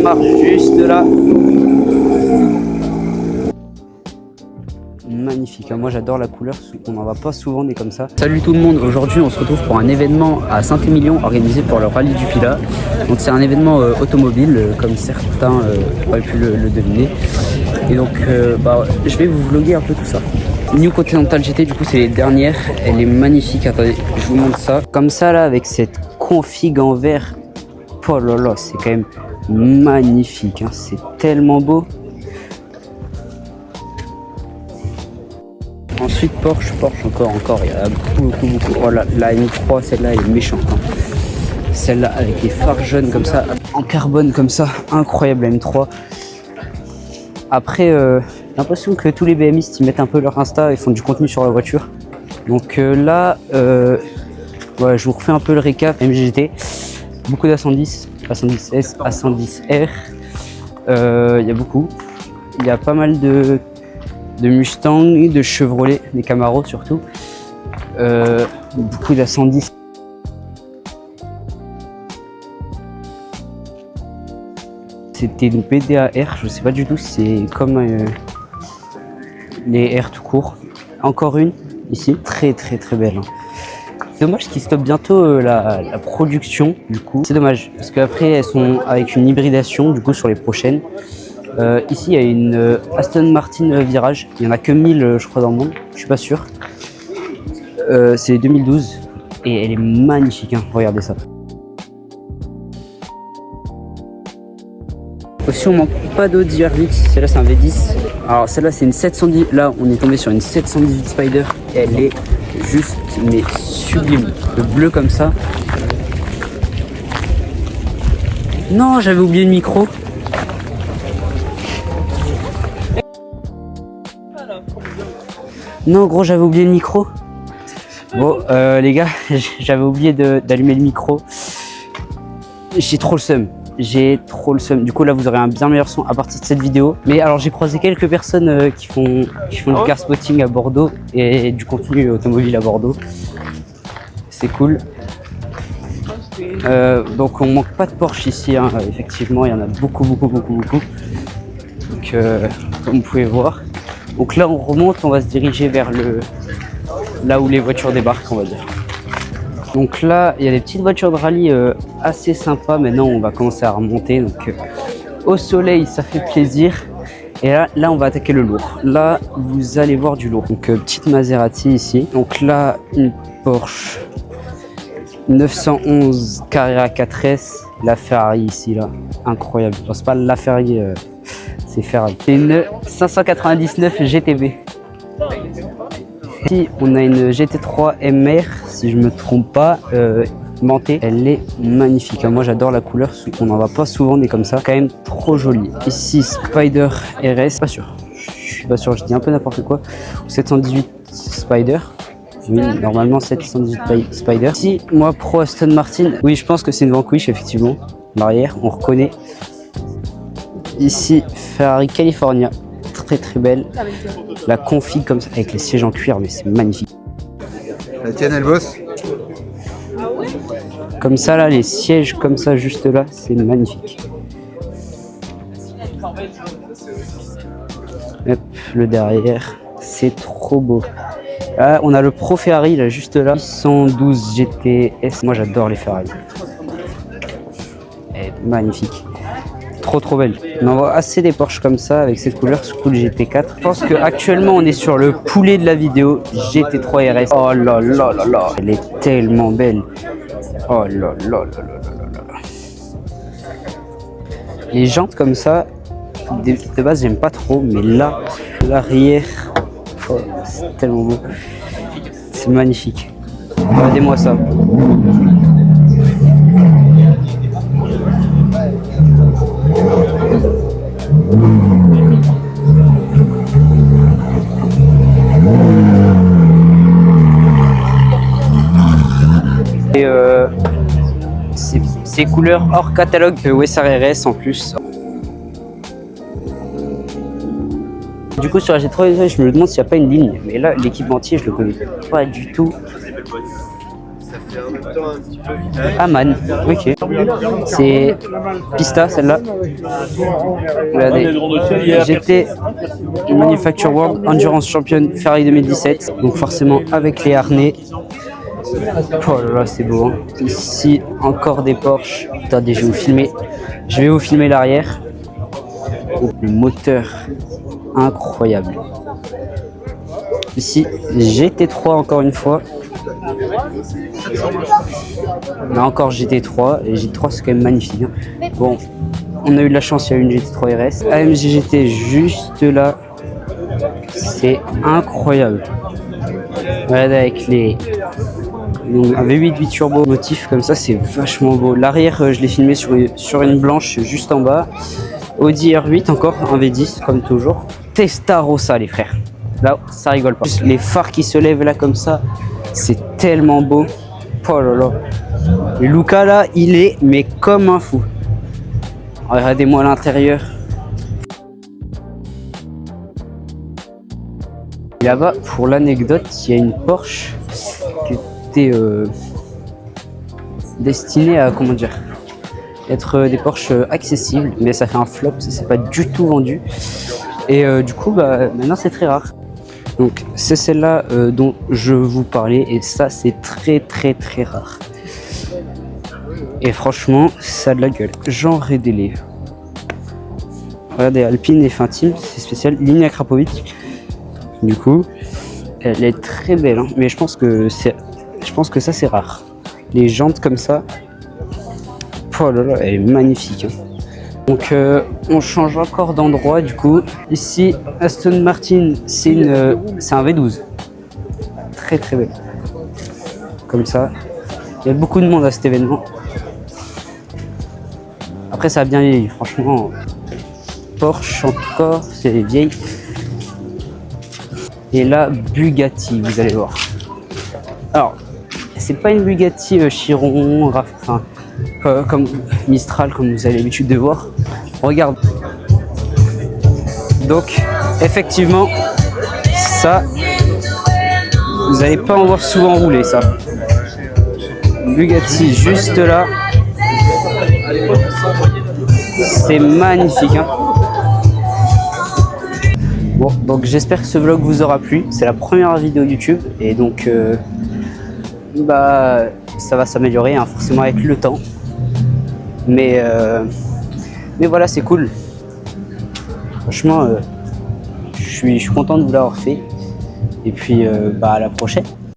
démarre juste là. Magnifique, moi j'adore la couleur, on n'en va pas souvent des comme ça. Salut tout le monde, aujourd'hui on se retrouve pour un événement à Saint-Émilion organisé pour le rallye du Pilat. Donc c'est un événement automobile, comme certains auraient pu le deviner. Et donc je vais vous vlogger un peu tout ça. New Continental GT, du coup c'est les dernières, elle est magnifique, attendez, je vous montre ça. Comme ça là, avec cette config en vert, oh là là, c'est quand même magnifique, hein. C'est tellement beau. Ensuite Porsche encore, il y a beaucoup. Oh la M3, celle-là elle est méchante, hein. Celle-là avec les phares jaunes comme ça, en carbone comme ça, incroyable la M3. Après, j'ai l'impression que tous les BMistes ils mettent un peu leur Insta et font du contenu sur la voiture. Donc là, ouais, je vous refais un peu le récap MGT. Beaucoup d'A110, A110S, A110R. Il y a beaucoup. Il y a pas mal de Mustang, de Chevrolet, des Camaro surtout. Beaucoup d'A110. C'était une PDA-R, je sais pas du tout si c'est comme les R tout court. Encore une ici, très belle, hein. C'est dommage qu'ils stoppent bientôt la production, du coup. C'est dommage, parce qu'après elles sont avec une hybridation, du coup, sur les prochaines. Ici, il y a une Aston Martin Virage. Il n'y en a que 1000, je crois, dans le monde. Je suis pas sûr. C'est 2012 et elle est magnifique, hein. Regardez ça. Aussi, on manque pas d'autres Divervix. Celle-là, c'est un V10. Alors, celle-là, c'est une 710. Là, on est tombé sur une 718 Spider. Elle est juste, mais sublime. Le bleu comme ça. Non, j'avais oublié le micro. Non, gros, j'avais oublié le micro. Bon, les gars, j'avais oublié d'allumer le micro. J'ai trop le seum. Du coup, là, vous aurez un bien meilleur son à partir de cette vidéo. Mais alors, j'ai croisé quelques personnes qui font du car spotting à Bordeaux et du contenu automobile à Bordeaux. C'est cool. Donc, on manque pas de Porsche ici, hein. Effectivement, il y en a beaucoup. Donc, comme vous pouvez voir. Donc là, on remonte, on va se diriger vers là où les voitures débarquent, on va dire. Donc là, il y a des petites voitures de rallye assez sympas. Maintenant, on va commencer à remonter. Donc au soleil, ça fait plaisir. Et là, on va attaquer le lourd. Là, vous allez voir du lourd. Donc petite Maserati ici. Donc là, une Porsche 911 Carrera 4S. La Ferrari ici, là, incroyable. Bon, c'est pas la Ferrari. C'est Ferrari. C'est une 599 GTB. Ici, on a une GT3 MR, si je me trompe pas, mentée. Elle est magnifique. Moi, j'adore la couleur. On n'en va pas souvent des comme ça. Quand même trop jolie. Ici, Spider RS. Pas sûr. Je suis pas sûr. Je dis un peu n'importe quoi. 718 Spider. Oui, normalement 718 Spider. Ici, moi, pro Aston Martin. Oui, je pense que c'est une Vanquish, effectivement. L'arrière, on reconnaît. Ici, Ferrari California, très belle. La config comme ça, avec les sièges en cuir, mais c'est magnifique. La tienne, elle bosse. Comme ça, là, les sièges comme ça, juste là, c'est magnifique. Hop, le derrière, c'est trop beau. Là, on a le Pro Ferrari, là, juste là. 112 GTS. Moi, j'adore les Ferrari. Elle est magnifique. Trop belle. On en voit assez des Porsche comme ça avec cette couleur sous le GT4. Je pense qu'actuellement on est sur le poulet de la vidéo, GT3 RS. Oh là là, elle est tellement belle. Oh là là. Les jantes comme ça, de base j'aime pas trop, mais là, l'arrière, oh, c'est tellement beau. C'est magnifique. Regardez-moi ça. Et c'est couleurs hors catalogue WSR RS en plus. Du coup sur la G3, je me demande s'il n'y a pas une ligne, mais là l'équipementier je le connais pas du tout. Aman, ok. C'est Pista celle-là. Regardez. J'étais Manufacture World Endurance Champion Ferrari 2017. Donc forcément avec les harnais. Oh là là, c'est beau. Hein. Ici encore des Porsche. Attendez, je vais vous filmer l'arrière. Le moteur incroyable. Ici GT3 encore une fois. Mais encore GT3, et GT3 c'est quand même magnifique. Hein. Bon, on a eu de la chance, il y a eu une GT3 RS. AMG GT juste là, c'est incroyable. Regardez avec les un V8 8 turbo motif comme ça, c'est vachement beau. L'arrière, je l'ai filmé sur une blanche juste en bas. Audi R8 encore, un V10 comme toujours. Testarossa les frères. Là, ça rigole pas. Les phares qui se lèvent là comme ça, c'est tellement beau. Oh là là. Et Luca là, il est mais comme un fou. Regardez-moi l'intérieur. Là-bas, pour l'anecdote, il y a une Porsche qui était destinée à, comment dire, être des Porsche accessibles, mais ça fait un flop, ça s'est pas du tout vendu. Et du coup, bah, maintenant c'est très rare. Donc c'est celle-là dont je vous parlais, et ça c'est très rare. Et franchement, ça a de la gueule. Jean Redélé. Regardez, Alpine et Fintim, c'est spécial. Ligne à Krapovic. Du coup, elle est très belle, hein, mais je pense que ça c'est rare. Les jantes comme ça. Oh là là, elle est magnifique. Hein. Donc on change encore d'endroit du coup. Ici, Aston Martin, c'est un V12. Très belle. Comme ça. Il y a beaucoup de monde à cet événement. Après ça a bien vieilli, franchement. Porsche encore, c'est les vieilles. Et là, Bugatti, vous allez voir. Alors, c'est pas une Bugatti Chiron, enfin, comme Mistral, comme vous avez l'habitude de voir. Regarde. Donc, effectivement, ça, vous n'allez pas en voir souvent rouler, ça. Bugatti, juste là. C'est magnifique, hein. Bon, donc j'espère que ce vlog vous aura plu. C'est la première vidéo YouTube et donc bah ça va s'améliorer hein, forcément avec le temps. Mais voilà, c'est cool. Franchement, je suis content de vous l'avoir fait. Et puis bah à la prochaine.